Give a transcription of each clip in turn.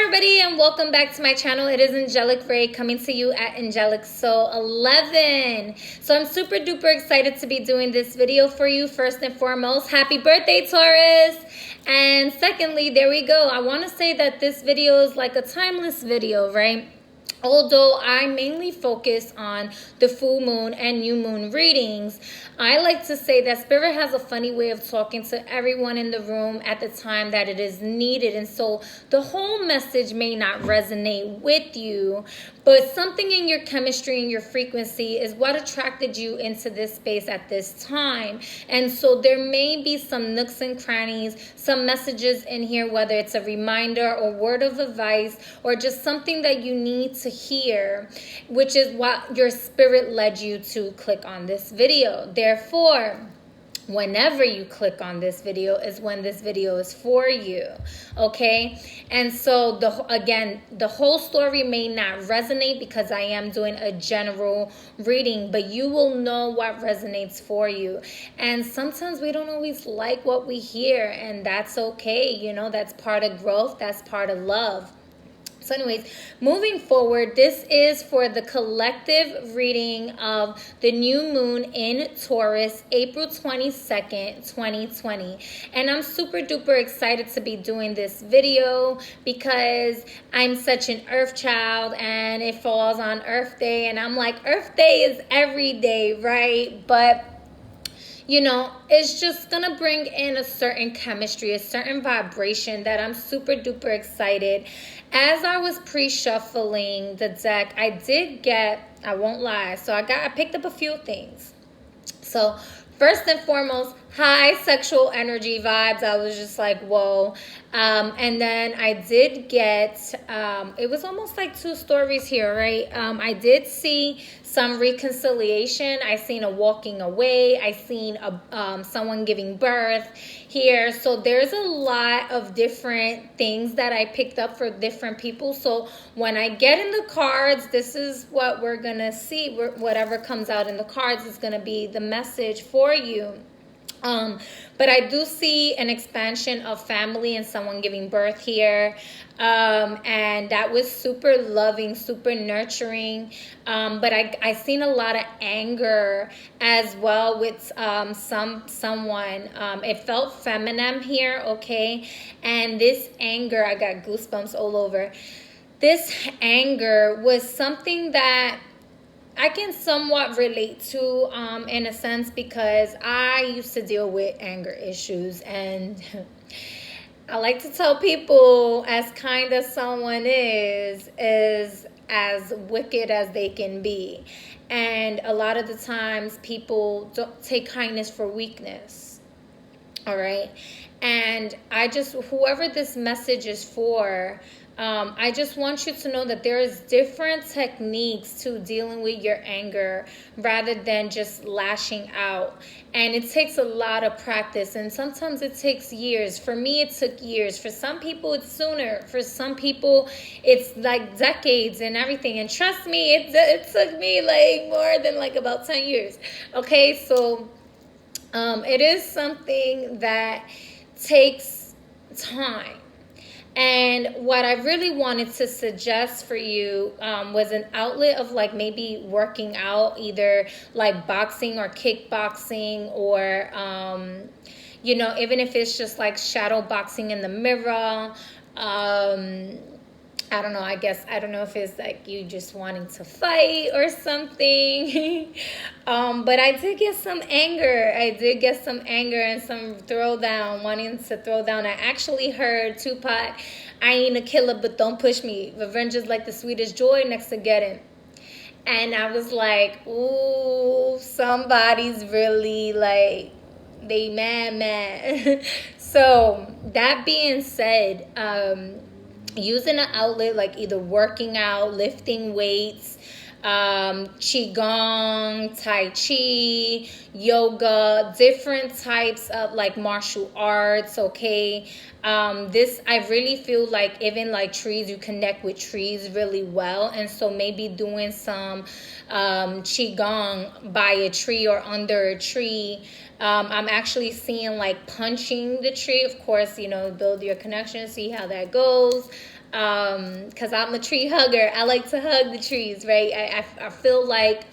everybody, and welcome back to my channel. It is Angelic Ray coming to you at Angelic Soul 11. So I'm super duper excited to be doing this video for you. First and foremost, happy birthday, Taurus. And secondly, there we go. I want to say that this video is like a timeless video, right? Although I mainly focus on the full moon and new moon readings, I like to say that Spirit has a funny way of talking to everyone in the room at the time that it is needed. And so the whole message may not resonate with you, but something in your chemistry and your frequency is what attracted you into this space at this time. And so there may be some nooks and crannies, some messages in here, whether it's a reminder or word of advice or just something that you need to hear, which is what your spirit led you to click on this video. Therefore, whenever you click on this video is when this video is for you, okay? And so the whole story may not resonate because I am doing a general reading, but you will know what resonates for you. And sometimes we don't always like what we hear, and that's okay. You know, that's part of growth, that's part of love. So anyways, moving forward, this is for the collective reading of the new moon in Taurus, April 22nd, 2020. And I'm super duper excited to be doing this video because I'm such an earth child and it falls on Earth Day. And I'm like, Earth Day is every day, right? But you know, it's just going to bring in a certain chemistry, a certain vibration that I'm super duper excited. As I was pre-shuffling the deck, I did get, I won't lie, so I picked up a few things. So first and foremost, high sexual energy vibes. I was just like, whoa. And then I did get, it was almost like two stories here, right? I did see some reconciliation. I seen a walking away. I seen someone giving birth here. So there's a lot of different things that I picked up for different people. So when I get in the cards, this is what we're going to see. Whatever comes out in the cards is going to be the message for you. But I do see an expansion of family and someone giving birth here. And that was super loving, super nurturing. But I seen a lot of anger as well with someone. It felt feminine here, okay? And this anger, I got goosebumps all over. This anger was something that I can somewhat relate to in a sense because I used to deal with anger issues, and I like to tell people as kind as someone is as wicked as they can be. And a lot of the times people don't take kindness for weakness. All right. And whoever this message is for, I just want you to know that there is different techniques to dealing with your anger rather than just lashing out. And it takes a lot of practice, and sometimes it takes years. For me, it took years. For some people, it's sooner. For some people, it's like decades and everything. And trust me, it took me like more than like about 10 years. Okay, so it is something that takes time. And what I really wanted to suggest for you was an outlet of like maybe working out, either like boxing or kickboxing, or, you know, even if it's just like shadow boxing in the mirror. I don't know, I don't know if it's like you just wanting to fight or something. But I did get some anger. And some wanting to throw down. I actually heard Tupac, I ain't a killer, but don't push me. Revenge is like the sweetest joy next to getting. And I was like, ooh, somebody's really like, they mad. So that being said, using an outlet like either working out, lifting weights, qigong, tai chi, yoga, different types of like martial arts, okay? I really feel like even like trees, you connect with trees really well. And so maybe doing some qigong by a tree or under a tree. I'm actually seeing like punching the tree. Of course, you know, build your connection, see how that goes. because I'm a tree hugger. I like to hug the trees, right? I feel like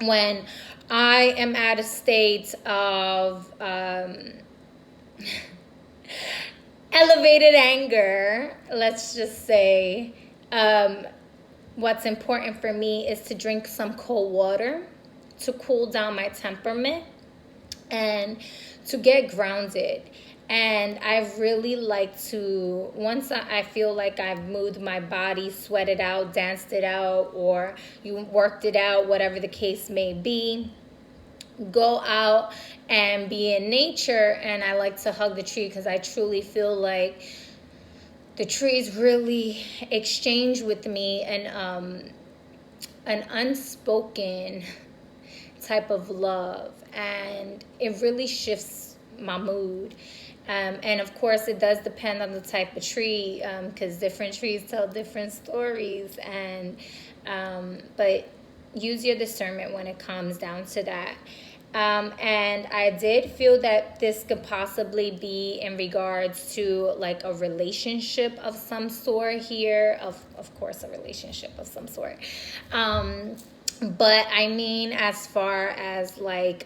when I am at a state of elevated anger, let's just say, what's important for me is to drink some cold water to cool down my temperament and to get grounded. And I really like to, once I feel like I've moved my body, sweated out, danced it out, or you worked it out, whatever the case may be, go out and be in nature. And I like to hug the tree because I truly feel like the trees really exchange with me an unspoken type of love, and it really shifts my mood. And of course, it does depend on the type of tree, because different trees tell different stories. And but use your discernment when it comes down to that. And I did feel that this could possibly be in regards to like a relationship of some sort here. Of course, a relationship of some sort. But I mean, as far as like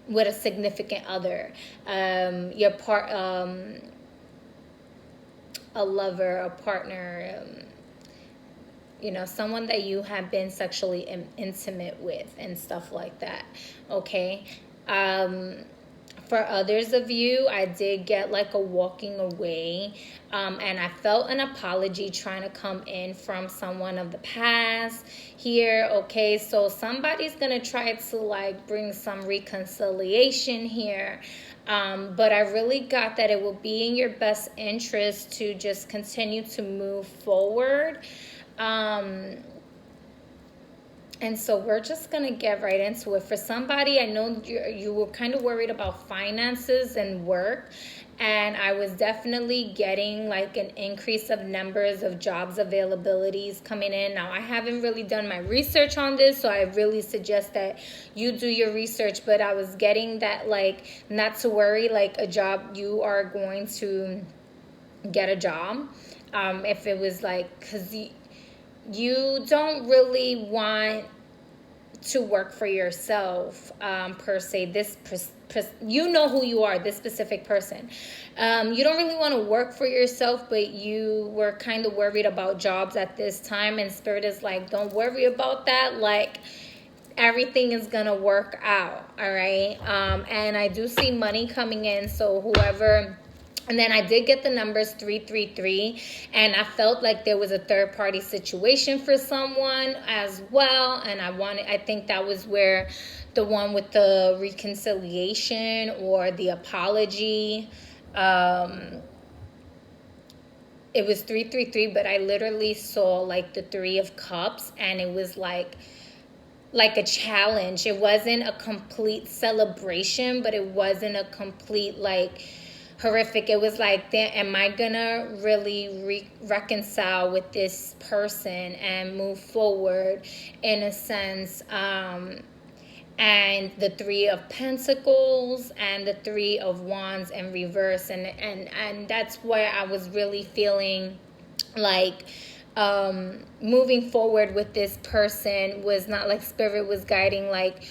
with a significant other, your part, a lover, a partner, someone that you have been sexually intimate with and stuff like that. Okay. For others of you, I did get like a walking away, and I felt an apology trying to come in from someone of the past here. Okay, so somebody's gonna try to like bring some reconciliation here, but I really got that it will be in your best interest to just continue to move forward. And so we're just going to get right into it. For somebody, I know you were kind of worried about finances and work. And I was definitely getting like an increase of numbers of jobs availabilities coming in. Now, I haven't really done my research on this, so I really suggest that you do your research. But I was getting that like not to worry, like a job, you are going to get a job. If it was like, because you don't really want to work for yourself per se. You know who you are, this specific person. You don't really want to work for yourself, but you were kind of worried about jobs at this time, and Spirit is like, don't worry about that. Like, everything is gonna work out, all right? And I do see money coming in, so whoever. And then I did get the numbers 333, and I felt like there was a third party situation for someone as well. And I think that was where the one with the reconciliation or the apology, it was 333, but I literally saw like the 3 of Cups, and it was like a challenge. It wasn't a complete celebration, but it wasn't a complete like horrific. It was like, am I gonna really reconcile with this person and move forward in a sense? And the 3 of Pentacles and the 3 of Wands in reverse, and that's where I was really feeling like moving forward with this person was not like Spirit was guiding, like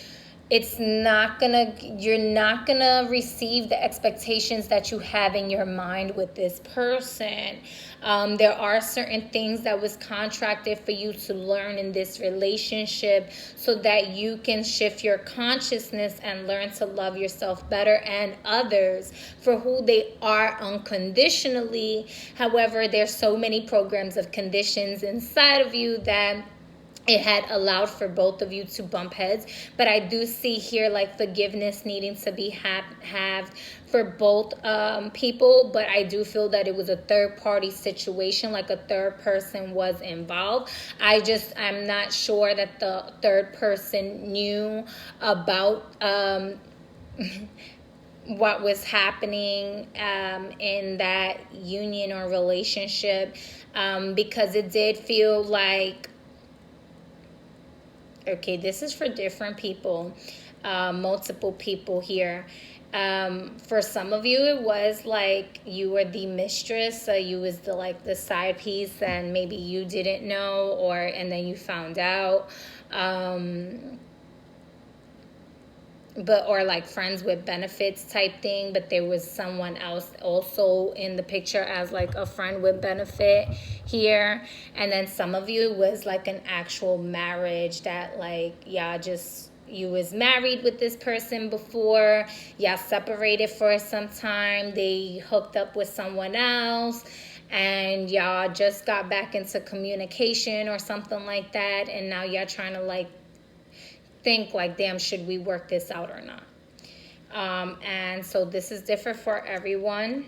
you're not gonna receive the expectations that you have in your mind with this person. There are certain things that was contracted for you to learn in this relationship so that you can shift your consciousness and learn to love yourself better and others for who they are unconditionally. However, there's so many programs of conditions inside of you that it had allowed for both of you to bump heads. But I do see here like forgiveness needing to be had for both people. But I do feel that it was a third party situation, like a third person was involved. I'm not sure that the third person knew about what was happening in that union or relationship, because it did feel like, okay, this is for different people, multiple people here. For some of you, it was like you were the mistress, so you was the like the side piece, and maybe you didn't know, and then you found out. Or like friends with benefits type thing, but there was someone else also in the picture as like a friend with benefit here. And then some of you was like an actual marriage that like you was married with this person before, y'all separated for some time, they hooked up with someone else, and y'all just got back into communication or something like that, and now y'all trying to like think like, damn, should we work this out or not? And so this is different for everyone.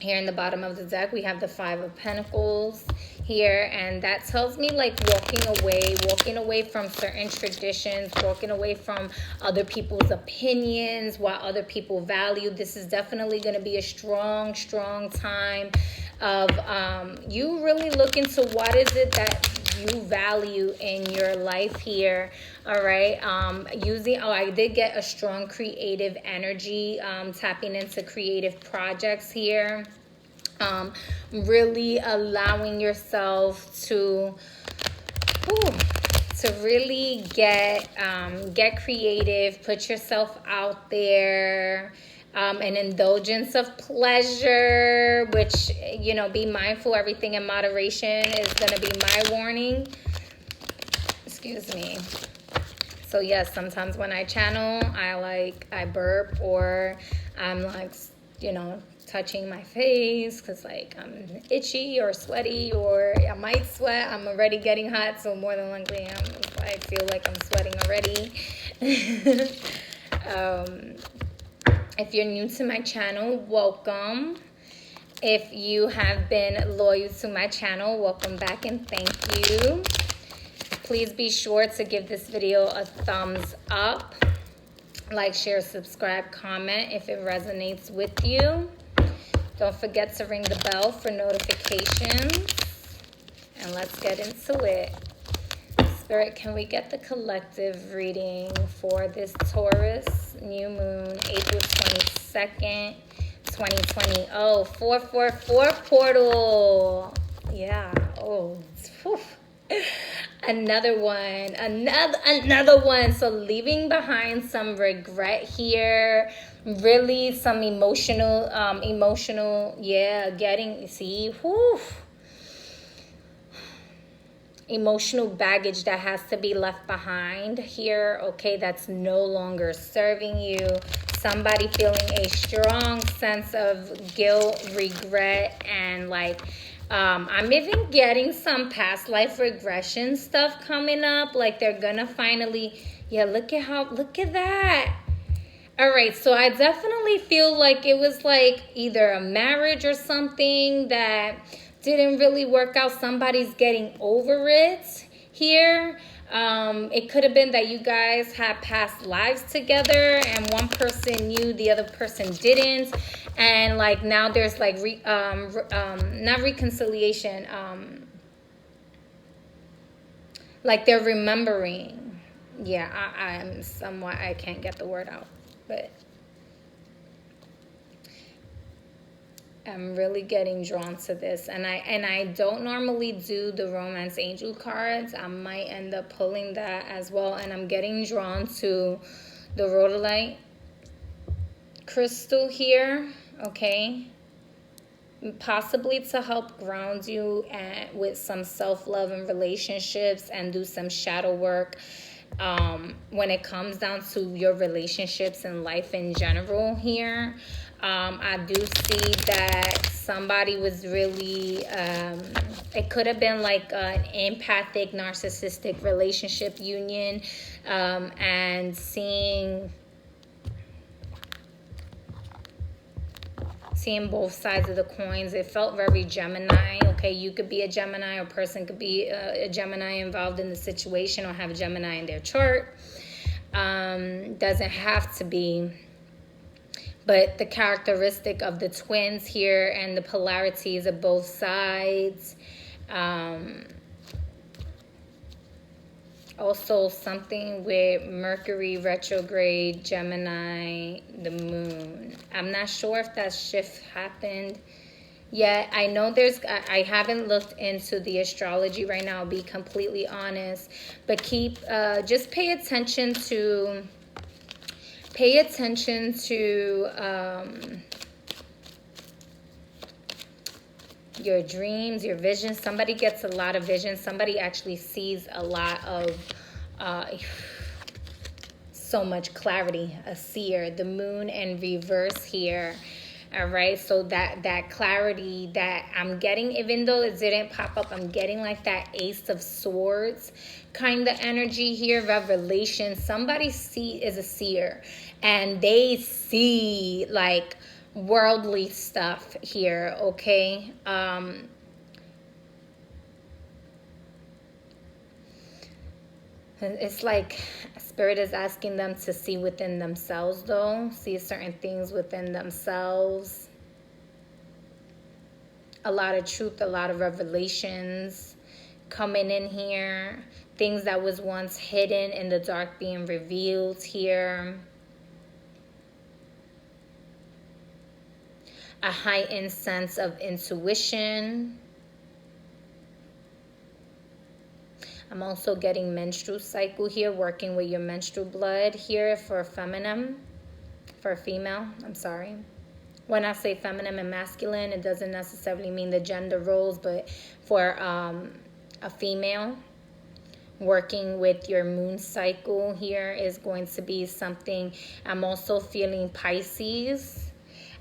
Here in the bottom of the deck, we have the Five of Pentacles here, and that tells me like walking away from certain traditions, walking away from other people's opinions, what other people value. This is definitely going to be a strong time of you really look into what is it that you value in your life here. All right. I did get a strong creative energy, tapping into creative projects here. Really allowing yourself to really get creative, put yourself out there. An indulgence of pleasure, which, be mindful, everything in moderation is going to be my warning. Excuse me. So yes, sometimes when I channel, I burp, or I'm like, touching my face because like I'm itchy or sweaty, or I might sweat. I'm already getting hot, so more than likely I feel like I'm sweating already. If you're new to my channel, welcome. If you have been loyal to my channel, welcome back and thank you. Please be sure to give this video a thumbs up. Like, share, subscribe, comment if it resonates with you. Don't forget to ring the bell for notifications. And let's get into it. Spirit, can we get the collective reading for this Taurus new moon, April 22nd, 2020? Oh, 444 portal. Yeah. Oh, whew. Another one. So leaving behind some regret here. Really some emotional, emotional baggage that has to be left behind here, okay, that's no longer serving you. Somebody feeling a strong sense of guilt, regret, and like I'm even getting some past life regression stuff coming up, like they're gonna finally, look at that. All right, so I definitely feel like it was like either a marriage or something that didn't really work out. Somebody's getting over it here. It could have been that you guys had past lives together and one person knew, the other person didn't. And like now there's like, not reconciliation, like they're remembering. Yeah, I can't get the word out, but I'm really getting drawn to this, and I don't normally do the romance angel cards. I might end up pulling that as well, and I'm getting drawn to the rhodolite crystal here, okay, possibly to help ground you with some self-love and relationships, and do some shadow work when it comes down to your relationships and life in general here. I do see that somebody was really, it could have been like an empathic, narcissistic relationship union, and seeing both sides of the coins. It felt very Gemini. Okay, you could be a Gemini, or person could be a Gemini involved in the situation, or have a Gemini in their chart. Doesn't have to be. But the characteristic of the twins here and the polarities of both sides, Also something with Mercury retrograde, Gemini, the moon. I'm not sure if that shift happened yet. I know I haven't looked into the astrology right now, I'll be completely honest. But just pay attention to your dreams, your visions. Somebody gets a lot of vision. Somebody actually sees a lot of so much clarity, a seer. The moon in reverse here. All right, so that clarity that I'm getting, even though it didn't pop up, I'm getting like that Ace of Swords kind of energy here, revelation. Somebody is a seer, and they see like worldly stuff here, okay? It's like Spirit is asking them to see within themselves, though. See certain things within themselves. A lot of truth, a lot of revelations coming in here. Things that was once hidden in the dark being revealed here. A heightened sense of intuition. I'm also getting menstrual cycle here, working with your menstrual blood here for feminine, for female, I'm sorry. When I say feminine and masculine, it doesn't necessarily mean the gender roles, but for a female, working with your moon cycle here is going to be something. I'm also feeling Pisces.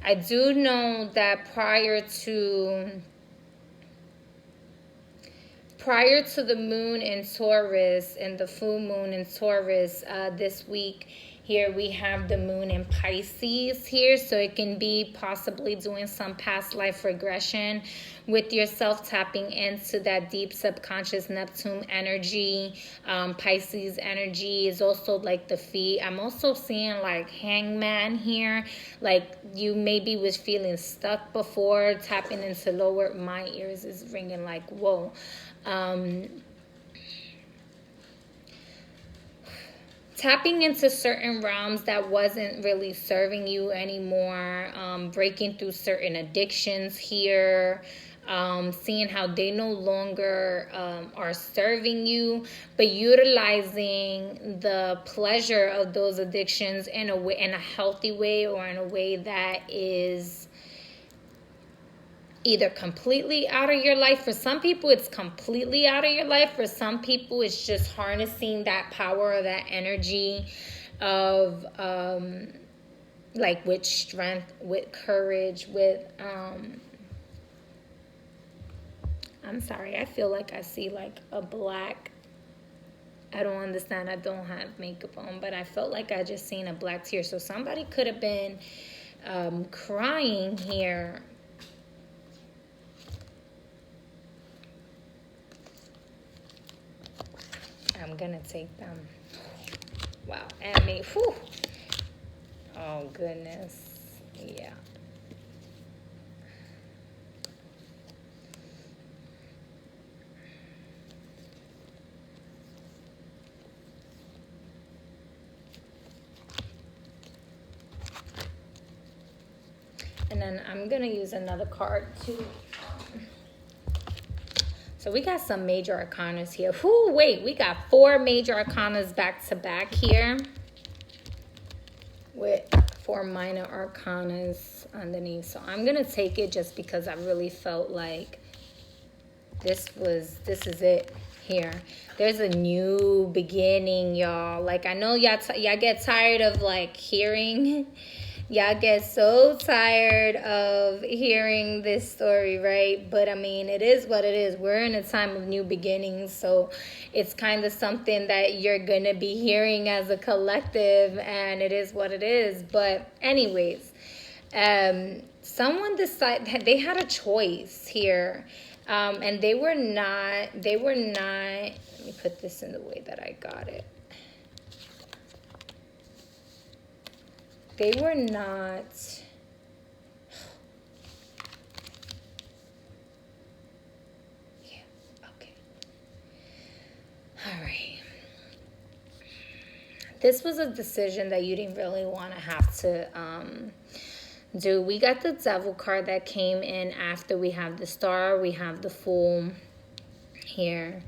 I do know that prior to the moon in Taurus and the full moon in Taurus this week, here we have the moon in Pisces here. So it can be possibly doing some past life regression with yourself, tapping into that deep subconscious Neptune energy. Pisces energy is also like the feet. I'm also seeing like hangman here. Like you maybe was feeling stuck before, tapping into lower. My ears is ringing like, whoa. Tapping into certain realms that wasn't really serving you anymore, breaking through certain addictions here, seeing how they no longer are serving you, but utilizing the pleasure of those addictions in a healthy way, or in a way that is either completely out of your life. For some people, it's completely out of your life. For some people, it's just harnessing that power or that energy of like with strength, with courage, with I'm sorry, I feel like I see like a black, I don't understand, I don't have makeup on, but I felt like I just seen a black tear. So somebody could have been crying here. I'm gonna take them. Wow, and me, whew. Oh goodness, yeah. And then I'm gonna use another card too. So we got some major arcanas here. Whoo, wait, we got 4 major arcanas back to back here, with 4 minor arcanas underneath. So I'm gonna take it just because I really felt like this is it here. There's a new beginning, y'all. Like I know y'all get tired of like hearing. Y'all get so tired of hearing this story, right? But I mean, it is what it is. We're in a time of new beginnings, so it's kind of something that you're going to be hearing as a collective, and it is what it is. But anyways, someone decided they had a choice here, and they were not, let me put this in the way that I got it. They were not, yeah, okay. All right. This was a decision that you didn't really want to have to do. We got the Devil card that came in after. We have the Star, we have the Fool here,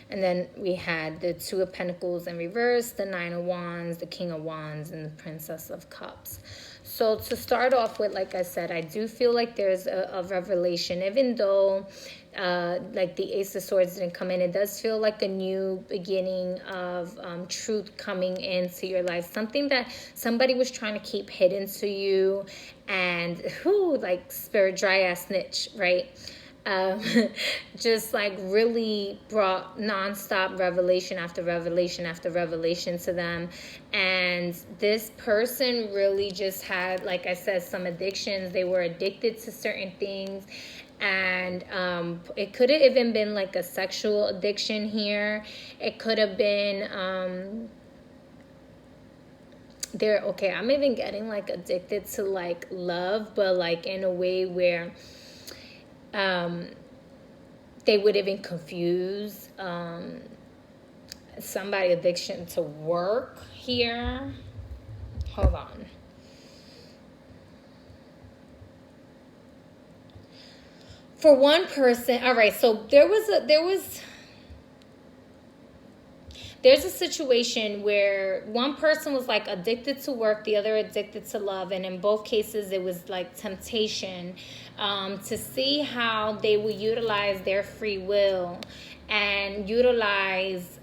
and then we had the Two of Pentacles in reverse, the Nine of Wands, the King of Wands, and the Princess of Cups. So to start off with, like I said, I do feel like there's a revelation, even though like the Ace of Swords didn't come in. It does feel like a new beginning of truth coming into your life, something that somebody was trying to keep hidden to you, and like spirit dry ass snitch, right? Just like really brought nonstop revelation after revelation after revelation to them. And this person really just had, like I said, some addictions. They were addicted to certain things. And it could have even been like a sexual addiction here. It could have been okay, I'm even getting like addicted to like love, but like in a way where they would even confuse somebody addiction to work here. Hold on. For one person, all right, so there's a situation where one person was like addicted to work, the other addicted to love, and in both cases it was like temptation to see how they would utilize their free will and utilize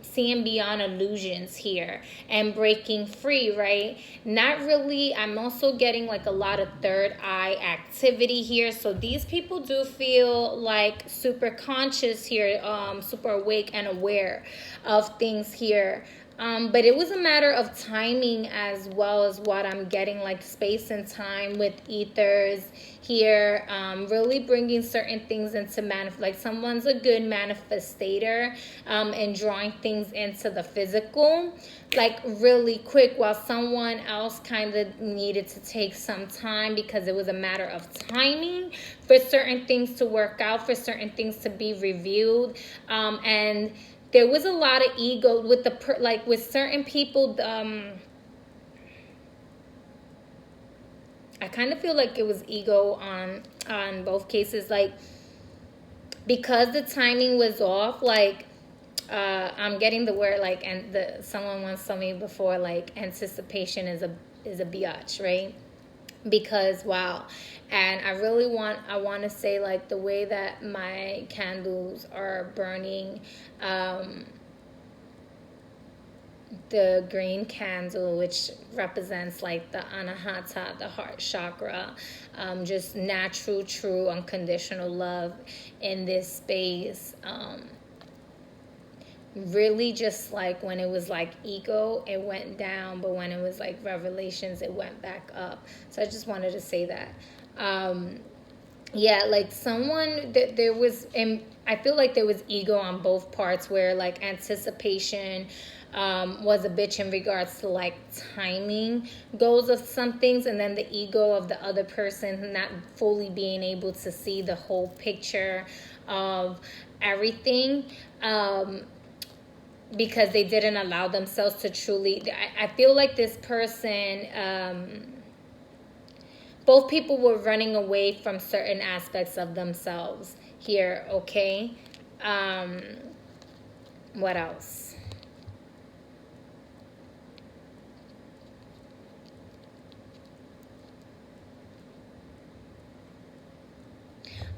seeing beyond illusions here and breaking free, right? Not really. I'm also getting like a lot of third eye activity here. So these people do feel like super conscious here, super awake and aware of things here. But it was a matter of timing as well as what I'm getting, like space and time with ethers here, really bringing certain things into like someone's a good manifestator and drawing things into the physical like really quick, while someone else kind of needed to take some time because it was a matter of timing for certain things to work out, for certain things to be revealed, and there was a lot of ego with with certain people. I kind of feel like it was ego on both cases, like because the timing was off. Like I'm getting the word like, and someone once told me before, like anticipation is a biatch, right? Because wow. And I want to say, like, the way that my candles are burning, the green candle, which represents like the anahata, the heart chakra, just natural, true, unconditional love in this space. Really just like when it was like ego, it went down, but when it was like revelations, it went back up. So I just wanted to say that. Yeah, like someone that there was, and I feel like there was ego on both parts, where like anticipation was a bitch in regards to like timing goals of some things, and then the ego of the other person not fully being able to see the whole picture of everything, because they didn't allow themselves to truly. I feel like this person, both people were running away from certain aspects of themselves here, okay? What else?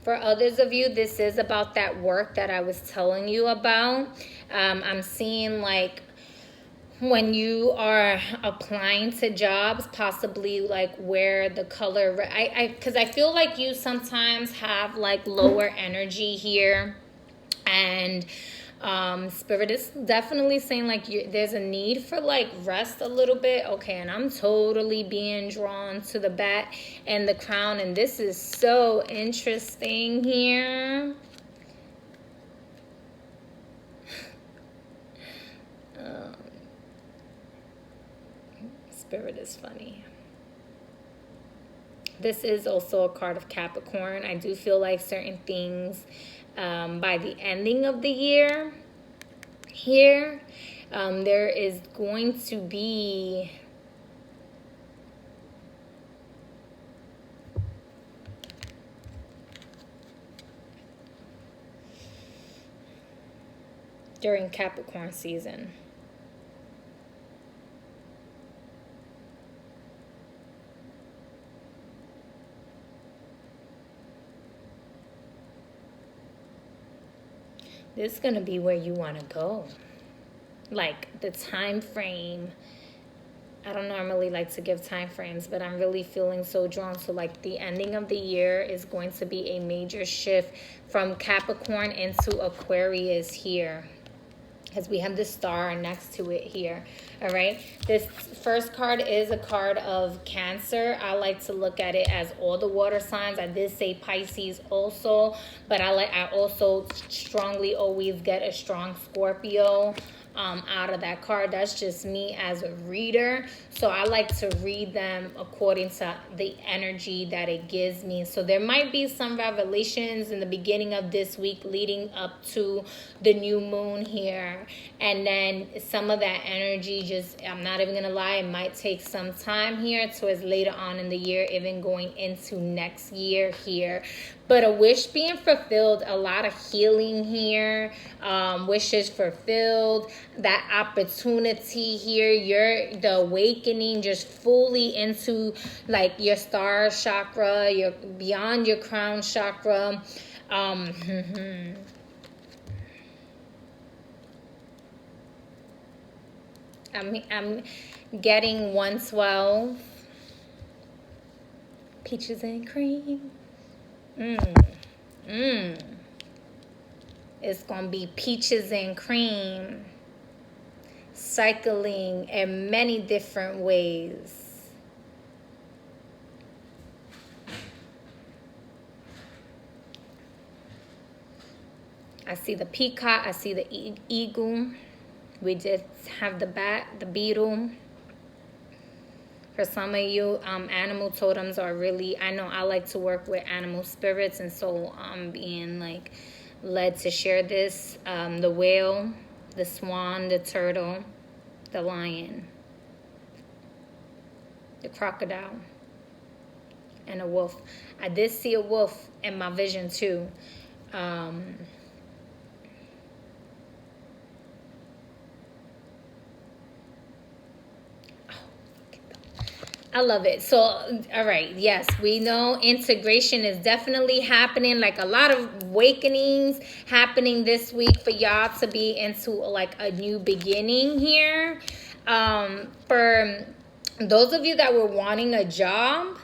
For others of you, this is about that work that I was telling you about. I'm seeing like when you are applying to jobs, possibly like wear the color. Because I feel like you sometimes have like lower energy here, and Spirit is definitely saying like there's a need for like rest a little bit. Okay, and I'm totally being drawn to the bat and the crown, and this is so interesting here. Spirit is funny. This is also a card of Capricorn. I do feel like certain things by the ending of the year, here. There is going to be during Capricorn season. This is going to be where you want to go. Like the time frame. I don't normally like to give time frames, but I'm really feeling so drawn. So like the ending of the year is going to be a major shift from Capricorn into Aquarius here, because we have the star next to it here. All right, this first card is a card of Cancer. I like to look at it as all the water signs. I did say Pisces also, but I also strongly always get a strong Scorpio out of that card. That's just me as a reader, so I like to read them according to the energy that it gives me. So there might be some revelations in the beginning of this week leading up to the new moon here, and then some of that energy, just, I'm not even gonna lie, it might take some time here towards later on in the year, even going into next year here. But a wish being fulfilled, a lot of healing here, wishes fulfilled, that opportunity here, the awakening just fully into like your star chakra, your beyond your crown chakra. I'm getting 112, peaches and cream. It's gonna be peaches and cream, cycling in many different ways. I see the peacock, I see the eagle. We just have the bat, the beetle. For some of you, animal totems are really, I know I like to work with animal spirits, and so I'm being like led to share this. The whale, the swan, the turtle, the lion, the crocodile, and a wolf. I did see a wolf in my vision too. I love it. So, all right. Yes, we know integration is definitely happening. Like a lot of awakenings happening this week for y'all to be into like a new beginning here. For those of you that were wanting a job,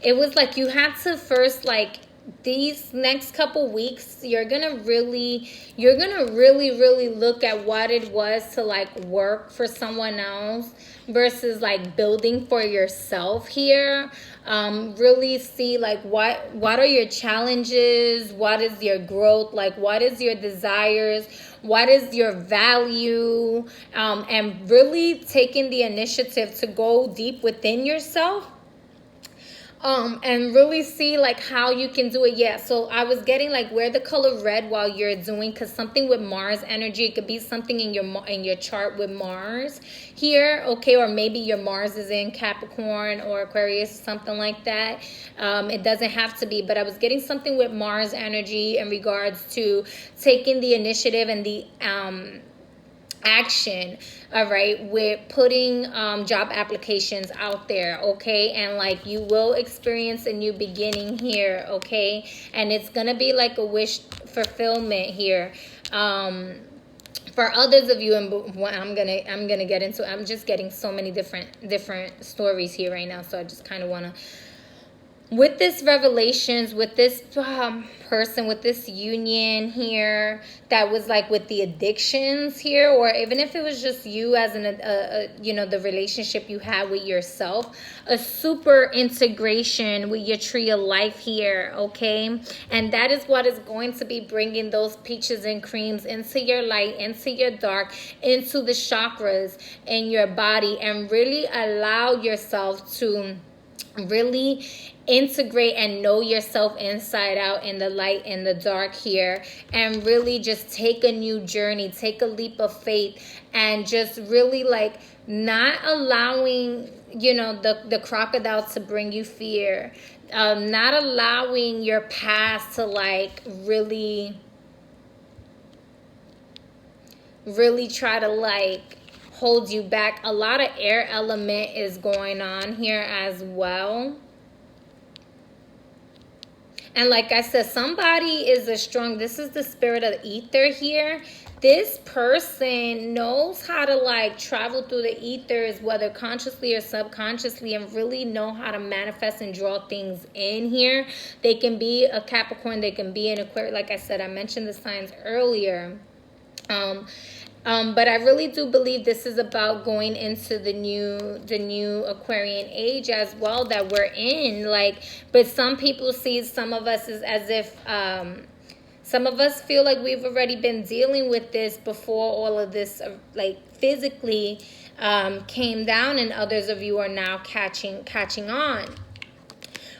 it was like you had to first, like, these next couple weeks, you're gonna really look at what it was to like work for someone else versus like building for yourself here. Really see like what are your challenges, what is your growth, like what is your desires, what is your value, and really taking the initiative to go deep within yourself. And really see like how you can do it. Yeah, so I was getting like wear the color red while you're doing, because something with Mars energy, it could be something in your chart with Mars here, okay, or maybe your Mars is in Capricorn or Aquarius, something like that. It doesn't have to be, but I was getting something with Mars energy in regards to taking the initiative and the action, all right, with putting job applications out there, okay, and like you will experience a new beginning here, okay, and it's gonna be like a wish fulfillment here. For others of you, and what I'm gonna get into, I'm just getting so many different stories here right now, so I just kind of want to, with this revelations, with this person, with this union here, that was like with the addictions here, or even if it was just you as the relationship you had with yourself, a super integration with your tree of life here, okay? And that is what is going to be bringing those peaches and creams into your light, into your dark, into the chakras in your body, and really allow yourself to really integrate and know yourself inside out, in the light and the dark here, and really just take a new journey, take a leap of faith, and just really like not allowing, you know, the crocodile to bring you fear, not allowing your past to like really try to like hold you back. A lot of air element is going on here as well. And like I said, somebody is this is the spirit of the ether here. This person knows how to like travel through the ethers, whether consciously or subconsciously, and really know how to manifest and draw things in here. They can be a Capricorn, they can be an Aquarius. Like I said, I mentioned the signs earlier. But I really do believe this is about going into the new Aquarian age as well that we're in. Like, but some people see some of us as if some of us feel like we've already been dealing with this before all of this like physically came down, and others of you are now catching on.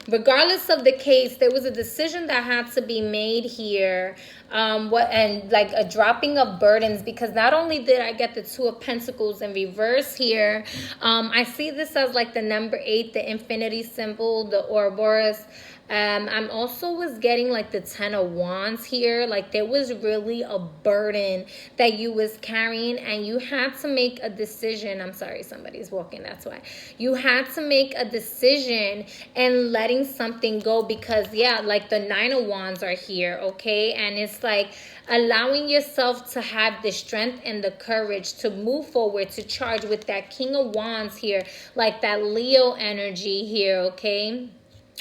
Regardless of the case, there was a decision that had to be made here, and like a dropping of burdens, because not only did I get the Two of Pentacles in reverse here, I see this as like the number 8, the infinity symbol, the Ouroboros. I'm also was getting like the 10 of Wands here. Like there was really a burden that you was carrying, and you had to make a decision. I'm sorry, somebody's walking, that's why. You had to make a decision and letting something go, because yeah, like the 9 of Wands are here, okay? And it's like allowing yourself to have the strength and the courage to move forward, to charge with that King of Wands here, like that Leo energy here, okay?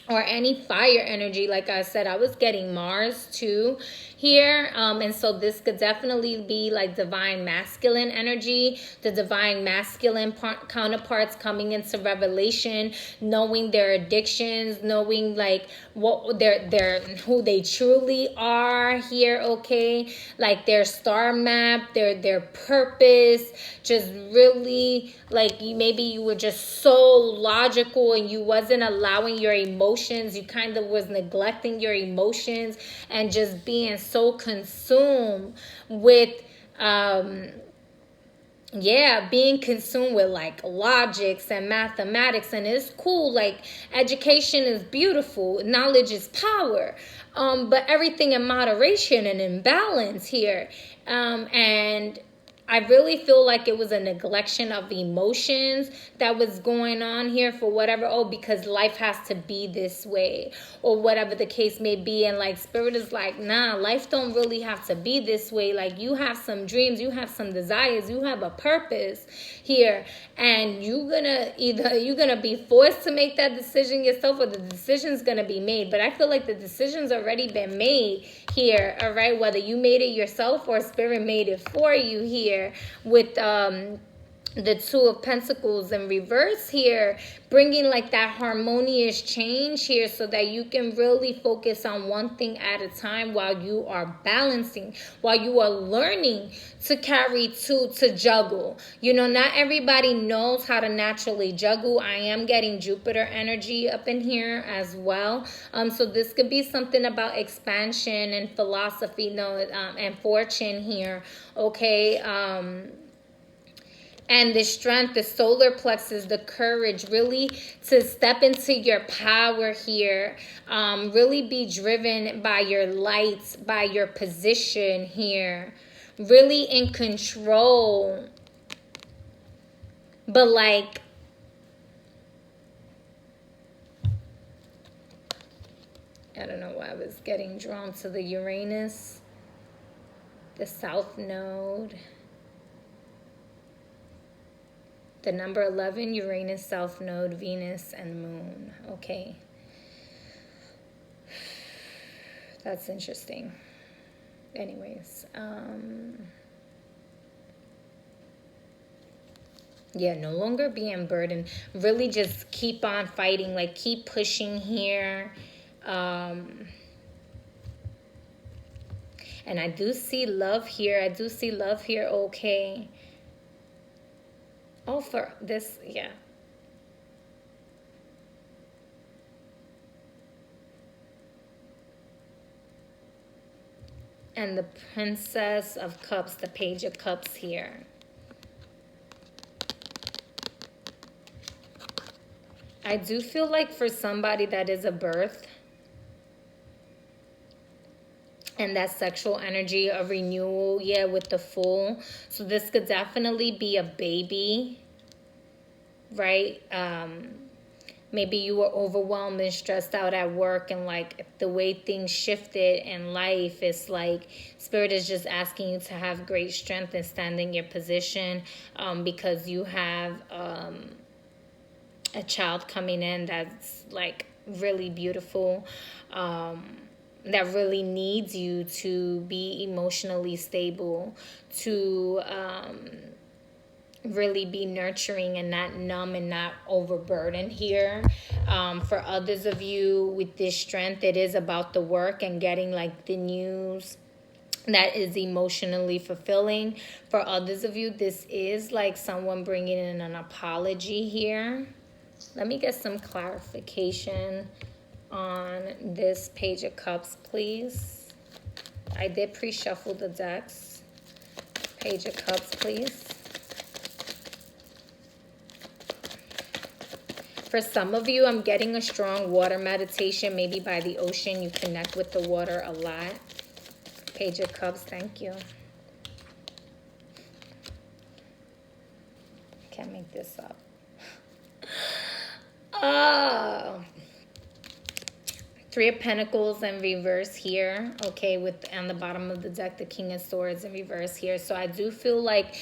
Or any fire energy. Like I said, I was getting Mars too here, and so this could definitely be like divine masculine energy, the divine masculine counterparts coming into revelation, knowing their addictions, knowing like what their who they truly are here, okay? Like their star map, their purpose, just really like maybe you were just so logical and you wasn't allowing your emotions, you kind of was neglecting your emotions and just being so consumed with being consumed with like logics and mathematics. And it's cool, like education is beautiful, knowledge is power, but everything in moderation and in balance here. And I really feel like it was a neglection of emotions that was going on here for whatever, because life has to be this way or whatever the case may be. And like spirit is like, nah, life don't really have to be this way. Like you have some dreams, you have some desires, you have a purpose here, and you're gonna be forced to make that decision yourself, or the decision's gonna be made. But I feel like the decision's already been made here, all right? Whether you made it yourself or spirit made it for you here with the Two of Pentacles in reverse here, bringing like that harmonious change here so that you can really focus on one thing at a time while you are balancing, while you are learning to carry two, to juggle. You know, not everybody knows how to naturally juggle. I am getting Jupiter energy up in here as well. So this could be something about expansion and philosophy, and fortune here, okay? And the strength, the solar plexus, the courage, really to step into your power here. Really be driven by your lights, by your position here. Really in control. But like, I don't know why I was getting drawn to the Uranus, the South Node. The number 11, Uranus, South Node, Venus, and Moon. Okay. That's interesting. Anyways. No longer being burdened. Really just keep on fighting. Like, keep pushing here. And I do see love here. Okay. Oh, for this, yeah. and the Princess of Cups, the Page of Cups here. I do feel like for somebody that is a birth, and that sexual energy, a renewal, yeah, with the Fool. So this could definitely be a baby, right? Maybe you were overwhelmed and stressed out at work, and like the way things shifted in life, it's like Spirit is just asking you to have great strength and stand in your position, because you have a child coming in that's like really beautiful, that really needs you to be emotionally stable, to really be nurturing and not numb and not overburdened here. For others of you with this strength, it is about the work and getting like the news that is emotionally fulfilling. For others of you, this is like someone bringing in an apology here. Let me get some clarification on this Page of Cups, please. I did pre-shuffle the decks. Page of Cups, please. For some of you, I'm getting a strong water meditation, maybe by the ocean. You connect with the water a lot. Page of Cups, thank you. Can't make this up. Oh. Three of Pentacles in reverse here, okay, with on the bottom of the deck, the King of Swords in reverse here. So I do feel like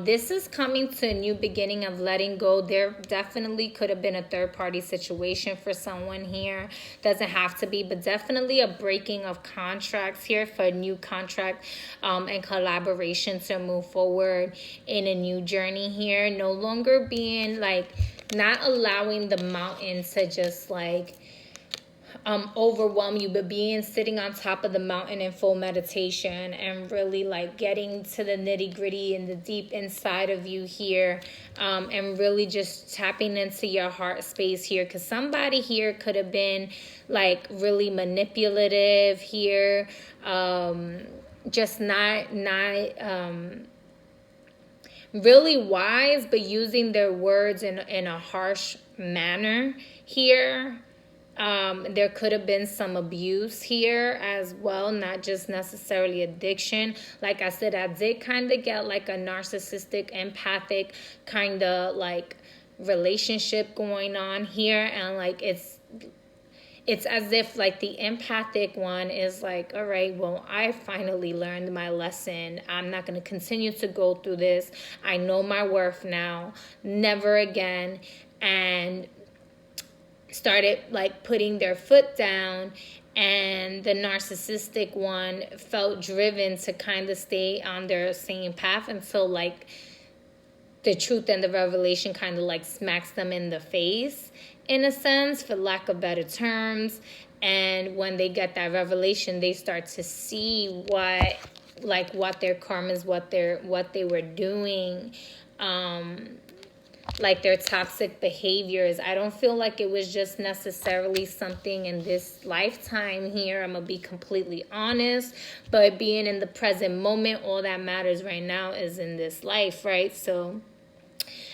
this is coming to a new beginning of letting go. There definitely could have been a third-party situation for someone here. Doesn't have to be, but definitely a breaking of contracts here for a new contract and collaboration to move forward in a new journey here. No longer being like, not allowing the mountain to just like overwhelm you, but sitting on top of the mountain in full meditation and really like getting to the nitty gritty and the deep inside of you here, and really just tapping into your heart space here, because somebody here could have been like really manipulative here, just not really wise, but using their words in a harsh manner here. There could have been some abuse here as well, not just necessarily addiction. Like I said, I did kind of get like a narcissistic, empathic kind of like relationship going on here. And like it's as if like the empathic one is like, all right, well, I finally learned my lesson. I'm not going to continue to go through this. I know my worth now. Never again. And started like putting their foot down, and the narcissistic one felt driven to kind of stay on their same path until like the truth and the revelation kind of like smacks them in the face, in a sense, for lack of better terms. And when they get that revelation, they start to see what their karma is, what they were doing, like their toxic behaviors. I don't feel like it was just necessarily something in this lifetime here. I'm gonna be completely honest, but being in the present moment, all that matters right now is in this life, right? So,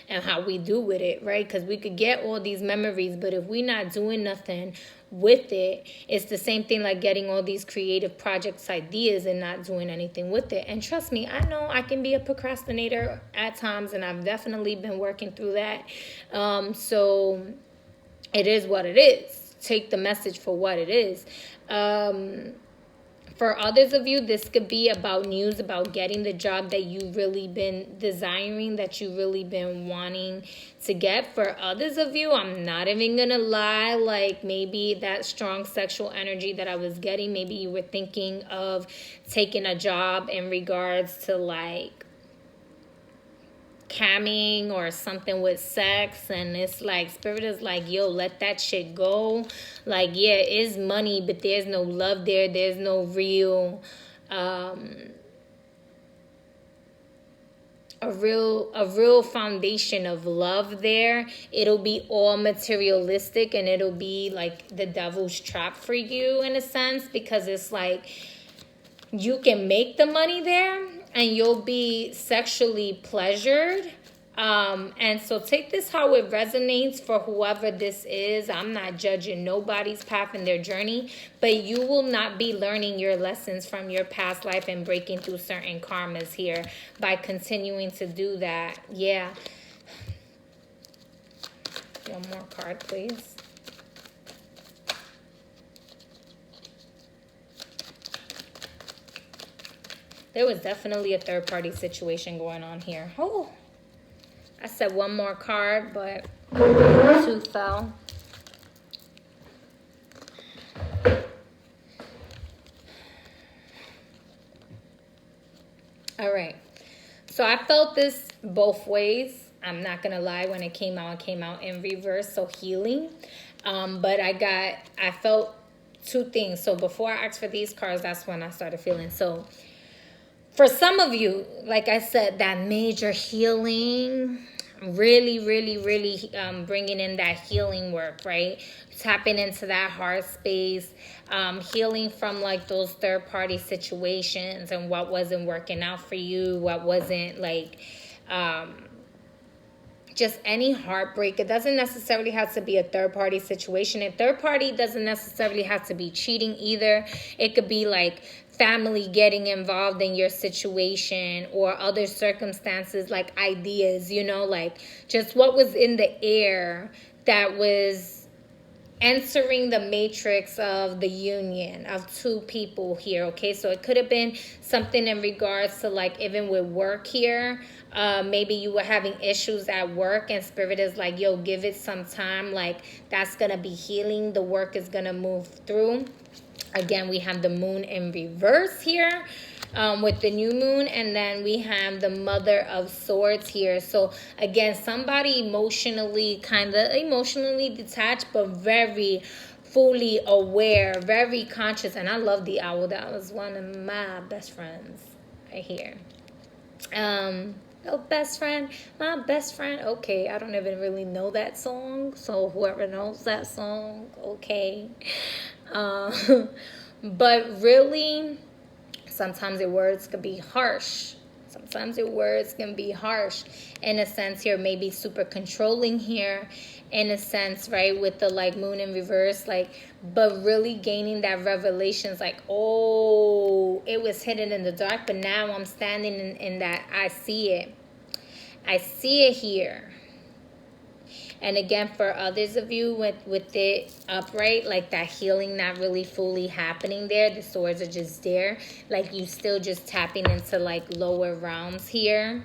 and how we do with it, right? Because we could get all these memories, but if we're not doing nothing with it, it's the same thing like getting all these creative projects ideas and not doing anything with it. And trust me, I know I can be a procrastinator at times, and I've definitely been working through that. So it is what it is. Take the message for what it is. For others of you, this could be about news about getting the job that you've really been desiring, that you've really been wanting to get. For others of you, I'm not even going to lie, like maybe that strong sexual energy that I was getting, maybe you were thinking of taking a job in regards to like camming or something with sex, and it's like Spirit is like, yo, let that shit go. Like, yeah, it's money, but there's no love there. There's no real a real foundation of love there. It'll be all materialistic, and it'll be like the devil's trap for you in a sense, because it's like you can make the money there and you'll be sexually pleasured. And so take this how it resonates for whoever this is. I'm not judging nobody's path in their journey, but you will not be learning your lessons from your past life and breaking through certain karmas here by continuing to do that. Yeah. One more card, please. There was definitely a third-party situation going on here. Oh, I said one more card, but 2 fell. All right. So I felt this both ways. I'm not going to lie. When it came out in reverse, so healing. But I felt 2 things. So before I asked for these cards, that's when I started feeling. So for some of you, like I said, that major healing, really bringing in that healing work, right? Tapping into that heart space, healing from like those third-party situations and what wasn't working out for you, what wasn't like, just any heartbreak. It doesn't necessarily have to be a third-party situation. A third party doesn't necessarily have to be cheating either. It could be like family getting involved in your situation or other circumstances, like ideas, you know, like just what was in the air that was entering the matrix of the union of 2 people here. Okay, so it could have been something in regards to like even with work here. Maybe you were having issues at work and spirit is like, yo, give it some time. Like that's gonna be healing. The work is gonna move through. Again, we have the moon in reverse here with the new moon. And then we have the Mother of Swords here. So again, somebody emotionally detached, but very fully aware, very conscious. And I love the owl. That was one of my best friends right here. Oh, best friend, my best friend. Okay, I don't even really know that song. So whoever knows that song, okay. But really, sometimes your words could be harsh. Sometimes your words can be harsh. In a sense here, maybe super controlling here. In a sense, right, with the like moon in reverse, like, but really gaining that revelations, like, oh, it was hidden in the dark, but now I'm standing in that. I see it. I see it here. And again, for others of you with it upright, like that healing not really fully happening there. The swords are just there. Like you still just tapping into like lower realms here.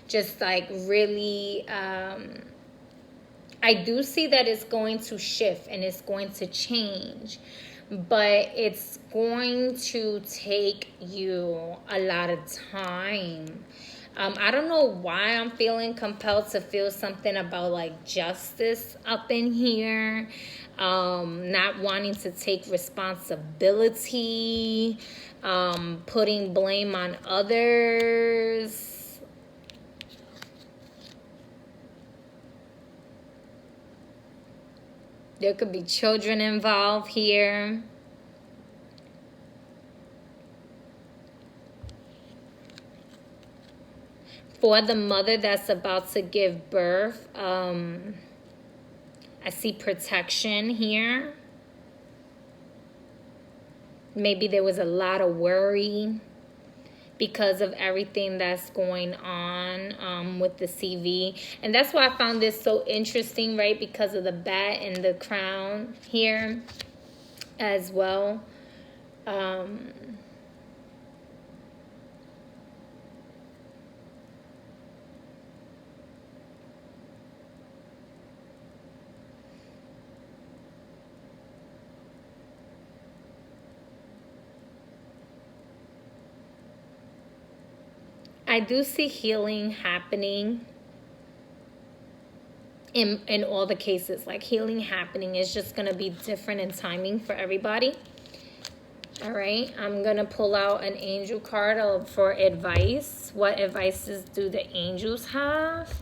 Just like really, I do see that it's going to shift and it's going to change. But it's going to take you a lot of time. I don't know why I'm feeling compelled to feel something about like justice up in here. Not wanting to take responsibility. Putting blame on others. There could be children involved here. For the mother that's about to give birth, I see protection here. Maybe there was a lot of worry because of everything that's going on with the CV. And that's why I found this so interesting, right? Because of the bat and the crown here as well. I do see healing happening in all the cases. Like healing happening is just going to be different in timing for everybody. All right. I'm going to pull out an angel card for advice. What advices do the angels have?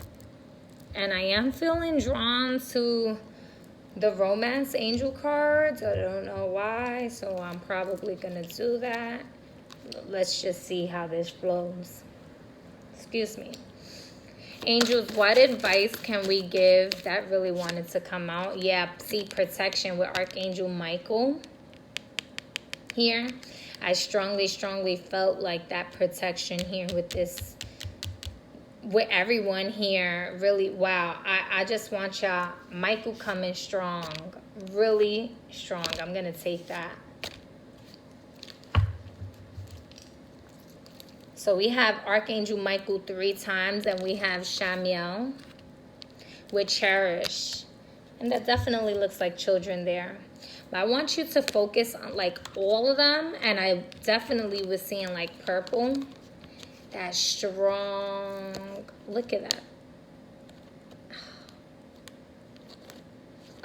And I am feeling drawn to the romance angel cards. I don't know why, so I'm probably gonna do that. Let's just see how this flows. Excuse me. Angels, what advice can we give? That really wanted to come out. Yeah, see, protection with Archangel Michael here. I strongly felt like that protection here with this, with everyone here. Really, wow. I just want y'all, Michael coming strong, really strong. I'm gonna take that. So we have Archangel Michael 3 times, and we have Shamiel with Cherish. And that definitely looks like children there. But I want you to focus on like all of them. And I definitely was seeing like purple. That strong, look at that.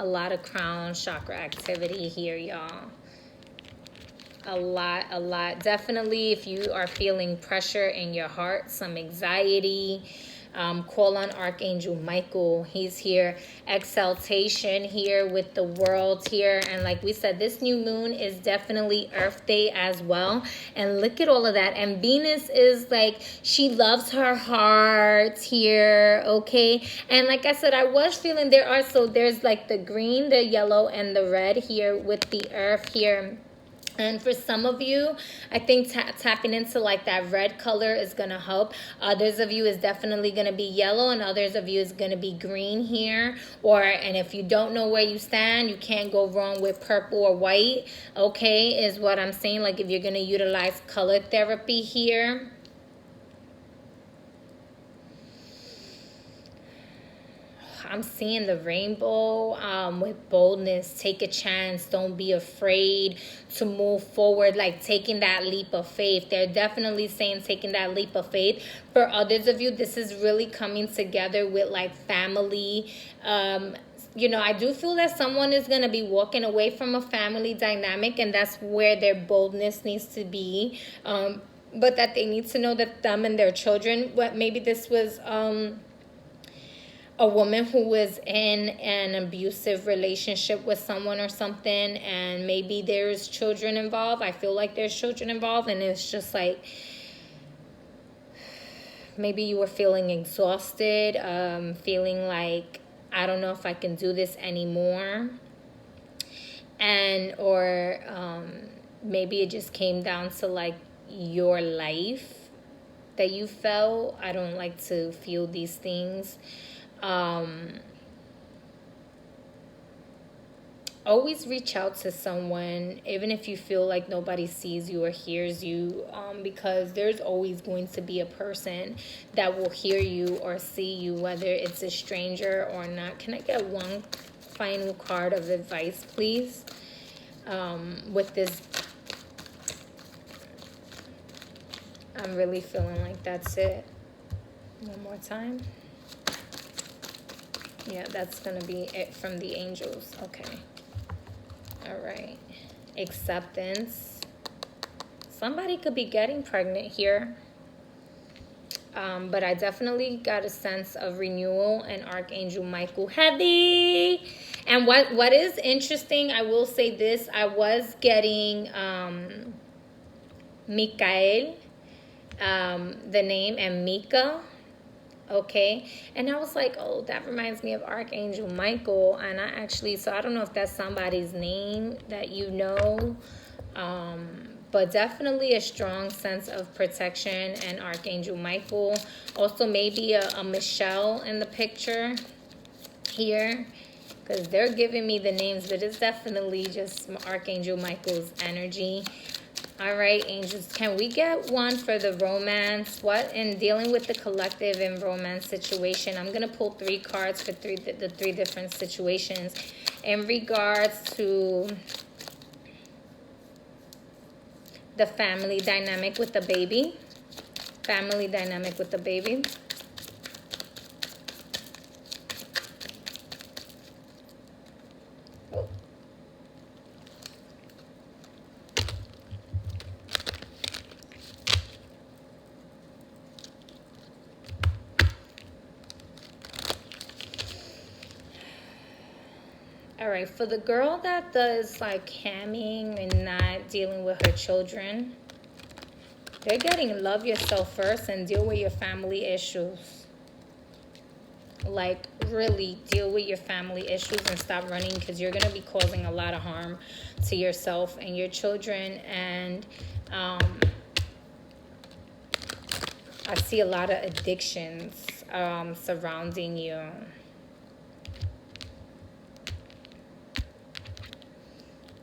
A lot of crown chakra activity here, y'all. A lot. Definitely, if you are feeling pressure in your heart, some anxiety, call on Archangel Michael. He's here. Exaltation here with the world here. And like we said, this new moon is definitely Earth Day as well. And look at all of that. And Venus is like, she loves her heart here, okay? And like I said, I was feeling there's like the green, the yellow, and the red here with the Earth here. And for some of you, I think tapping into like that red color is going to help. Others of you is definitely going to be yellow, and others of you is going to be green here. And if you don't know where you stand, you can't go wrong with purple or white, okay, is what I'm saying. Like if you're going to utilize color therapy here. I'm seeing the rainbow with boldness. Take a chance. Don't be afraid to move forward, like taking that leap of faith. They're definitely saying taking that leap of faith. For others of you, this is really coming together with like family. You know, I do feel that someone is going to be walking away from a family dynamic, and that's where their boldness needs to be. But that they need to know that them and their children, maybe this was... a woman who was in an abusive relationship with someone or something, and maybe there's children involved. I feel like there's children involved, and it's just like maybe you were feeling exhausted, feeling like, I don't know if I can do this anymore. Or maybe it just came down to like your life that you felt. I don't like to feel these things. Always reach out to someone, even if you feel like nobody sees you or hears you, because there's always going to be a person that will hear you or see you, whether it's a stranger or not. Can I get one final card of advice, please? With this, I'm really feeling like that's it. One more time. Yeah, that's going to be it from the angels. Okay. All right. Acceptance. Somebody could be getting pregnant here. But I definitely got a sense of renewal and Archangel Michael heavy. And what is interesting, I will say this, I was getting Mikael, the name, and Mika. Okay, and I was like, oh, that reminds me of Archangel Michael. And so I don't know if that's somebody's name that you know, but definitely a strong sense of protection and Archangel Michael. Also maybe a Michelle in the picture here, because they're giving me the names, but it's definitely just Archangel Michael's energy. All right, angels, can we get one for the romance? What in dealing with the collective and romance situation? I'm going to pull 3 cards for the 3 different situations. In regards to the family dynamic with the baby. Family dynamic with the baby. All right, for the girl that does like camming and not dealing with her children, they're getting love yourself first and deal with your family issues. Like, really deal with your family issues and stop running, because you're going to be causing a lot of harm to yourself and your children. And I see a lot of addictions surrounding you.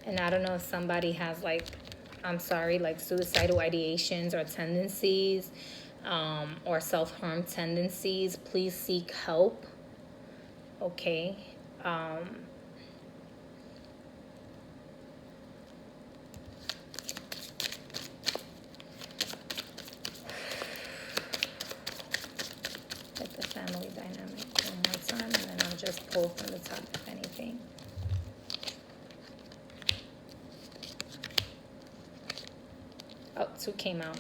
And I don't know if somebody has like suicidal ideations or tendencies, or self-harm tendencies. Please seek help. Okay. Get the family dynamic one more time, and then I'll just pull from the top if anything. Oh, 2 came out.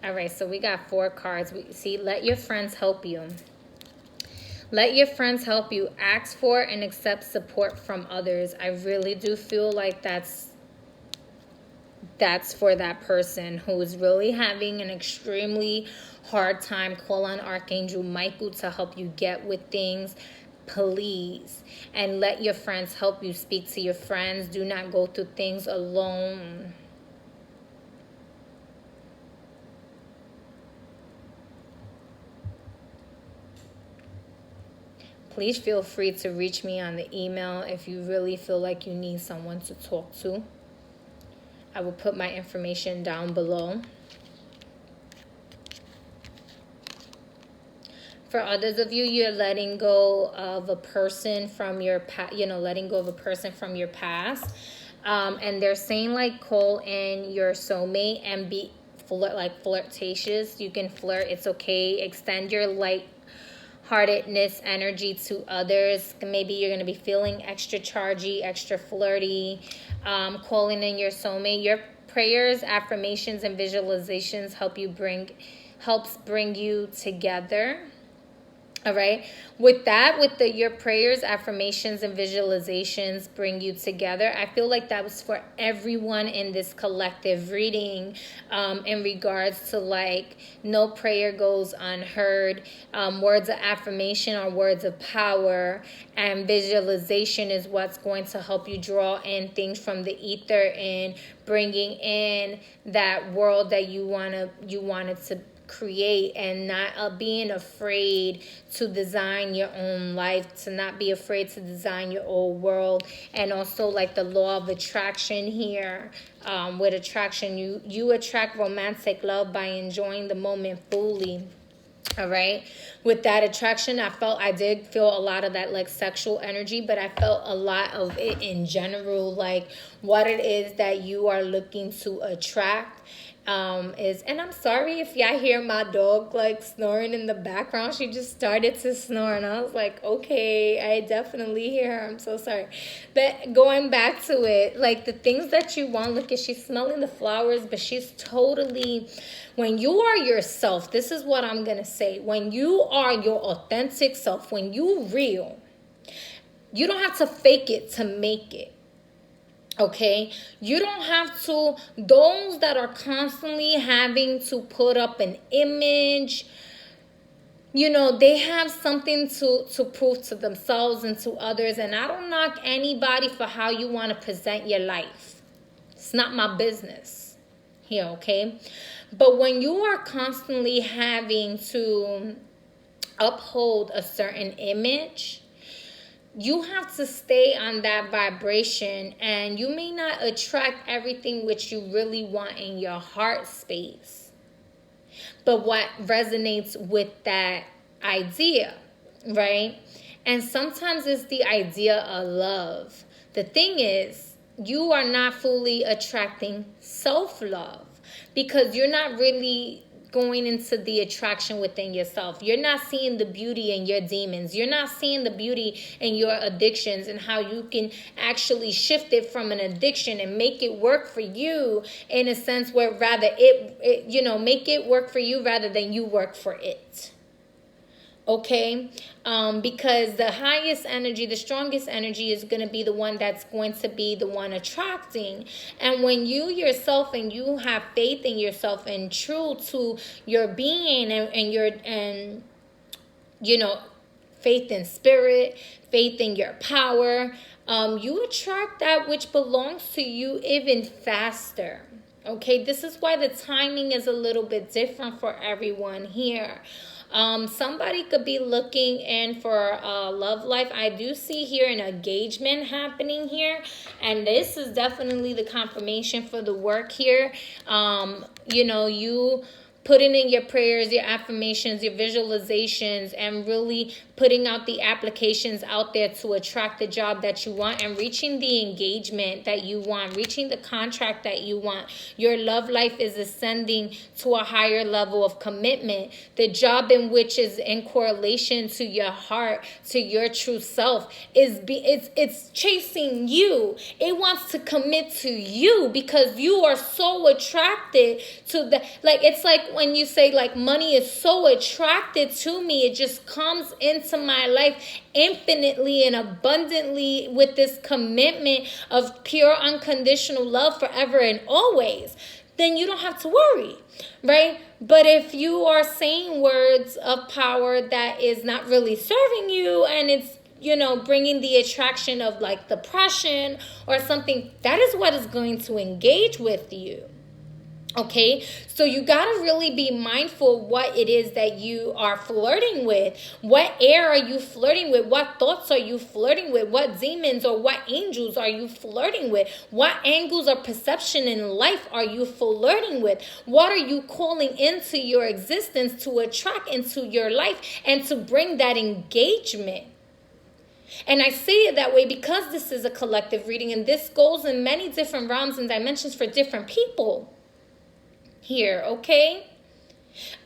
All right, so we got 4 cards. See, let your friends help you. Let your friends help you. Ask for and accept support from others. I really do feel like that's for that person who is really having an extremely hard time. Call on Archangel Michael to help you get with things. Please. And let your friends help you. Speak to your friends. Do not go through things alone. Please feel free to reach me on the email if you really feel like you need someone to talk to. I will put my information down below. For others of you, you're letting go of a person from your past, letting go of a person from your past. And they're saying like call in your soulmate and be flirtatious. You can flirt. It's okay. Extend your light-heartedness energy to others. Maybe you're going to be feeling extra chargy, extra flirty. Calling in your soulmate. Your prayers, affirmations, and visualizations helps bring you together. All right. With your prayers, affirmations, and visualizations bring you together. I feel like that was for everyone in this collective reading, in regards to like no prayer goes unheard. Words of affirmation are words of power, and visualization is what's going to help you draw in things from the ether and bringing in that world that you wanted to create, and not being afraid to design your own life, to not be afraid to design your own world. And also like the law of attraction here, with attraction, you attract romantic love by enjoying the moment fully. All right. With that attraction, I did feel a lot of that like sexual energy, but I felt a lot of it in general, like what it is that you are looking to attract. And I'm sorry if y'all hear my dog like snoring in the background. She just started to snore and I was like, okay, I definitely hear her. I'm so sorry. But going back to it, like the things that you want, look at, she's smelling the flowers, but she's totally, when you are yourself, this is what I'm going to say. When you are your authentic self, when you real, you don't have to fake it to make it. Okay, you don't have to, those that are constantly having to put up an image, they have something to prove to themselves and to others. And I don't knock anybody for how you want to present your life. It's not my business here, okay? But when you are constantly having to uphold a certain image, you have to stay on that vibration, and you may not attract everything which you really want in your heart space. But what resonates with that idea, right? And sometimes it's the idea of love. The thing is, you are not fully attracting self-love because you're not really going into the attraction within yourself. You're not seeing the beauty in your demons. You're not seeing the beauty in your addictions and how you can actually shift it from an addiction and make it work for you in a sense where rather make it work for you rather than you work for it. Okay, because the highest energy, the strongest energy is going to be the one that's going to be the one attracting. And when you yourself and you have faith in yourself and true to your being and you know, faith in spirit, faith in your power, you attract that which belongs to you even faster. Okay, this is why the timing is a little bit different for everyone here. Somebody could be looking in for a love life. I do see here an engagement happening here, and this is definitely the confirmation for the work here. You know, you putting in your prayers, your affirmations, your visualizations, and really putting out the applications out there to attract the job that you want and reaching the engagement that you want, reaching the contract that you want. Your love life is ascending to a higher level of commitment. The job in which is in correlation to your heart, to your true self, it's chasing you. It wants to commit to you because you are so attracted to the, like, it's like when you say like money is so attracted to me, it just comes into my life infinitely and abundantly with this commitment of pure unconditional love forever and always. Then you don't have to worry, right? But if you are saying words of power that is not really serving you and it's, you know, bringing the attraction of like depression or something, that is what is going to engage with you. Okay, so you got to really be mindful what it is that you are flirting with. What air are you flirting with? What thoughts are you flirting with? What demons or what angels are you flirting with? What angles of perception in life are you flirting with? What are you calling into your existence to attract into your life and to bring that engagement? And I say it that way because this is a collective reading and this goes in many different realms and dimensions for different people here, okay?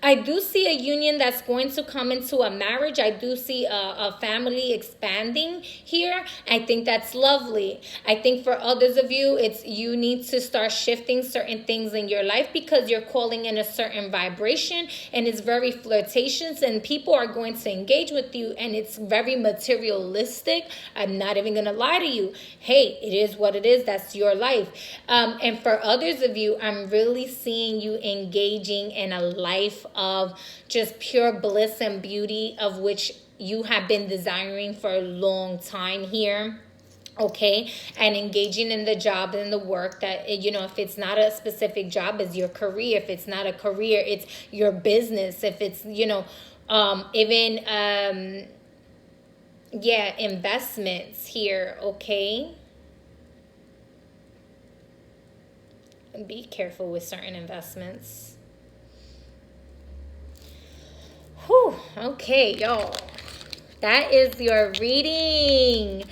I do see a union that's going to come into a marriage. I do see a family expanding here. I think that's lovely. I think for others of you, it's you need to start shifting certain things in your life because you're calling in a certain vibration and it's very flirtatious and people are going to engage with you and it's very materialistic. I'm not even going to lie to you. Hey, it is what it is. That's your life. And for others of you, I'm really seeing you engaging in a life of just pure bliss and beauty of which you have been desiring for a long time here. Okay, and engaging in the job and the work that, you know, if it's not a specific job, it's your career. If it's not a career, it's your business. If it's, you know, investments here. Okay, be careful with certain investments. Whew, okay, y'all. That is your reading.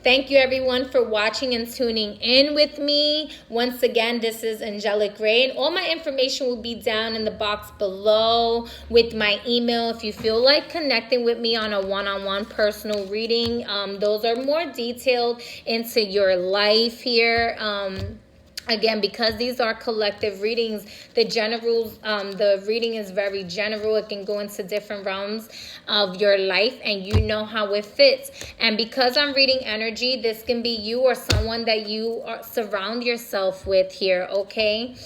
Thank you, everyone, for watching and tuning in with me. Once again, this is Angelic Ray, and all my information will be down in the box below with my email. If you feel like connecting with me on a one-on-one personal reading, those are more detailed into your life here. Again, because these are collective readings, the reading is very general. It can go into different realms of your life and you know how it fits. And because I'm reading energy, this can be you or someone that you surround yourself with here, okay?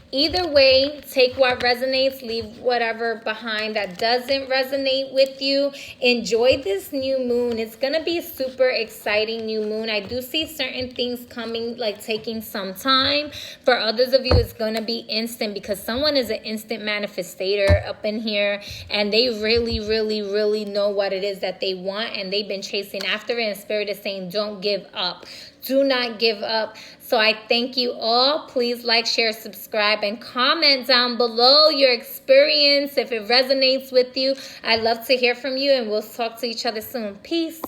Either way, take what resonates, leave whatever behind that doesn't resonate with you. Enjoy this new moon. It's going to be a super exciting new moon. I do see certain things coming, like taking some time. For others of you, it's going to be instant because someone is an instant manifestator up in here. And they really, really, really know what it is that they want. And they've been chasing after it. And Spirit is saying, don't give up. Do not give up. So I thank you all. Please like, share, subscribe, and comment down below your experience if it resonates with you. I'd love to hear from you, and we'll talk to each other soon. Peace.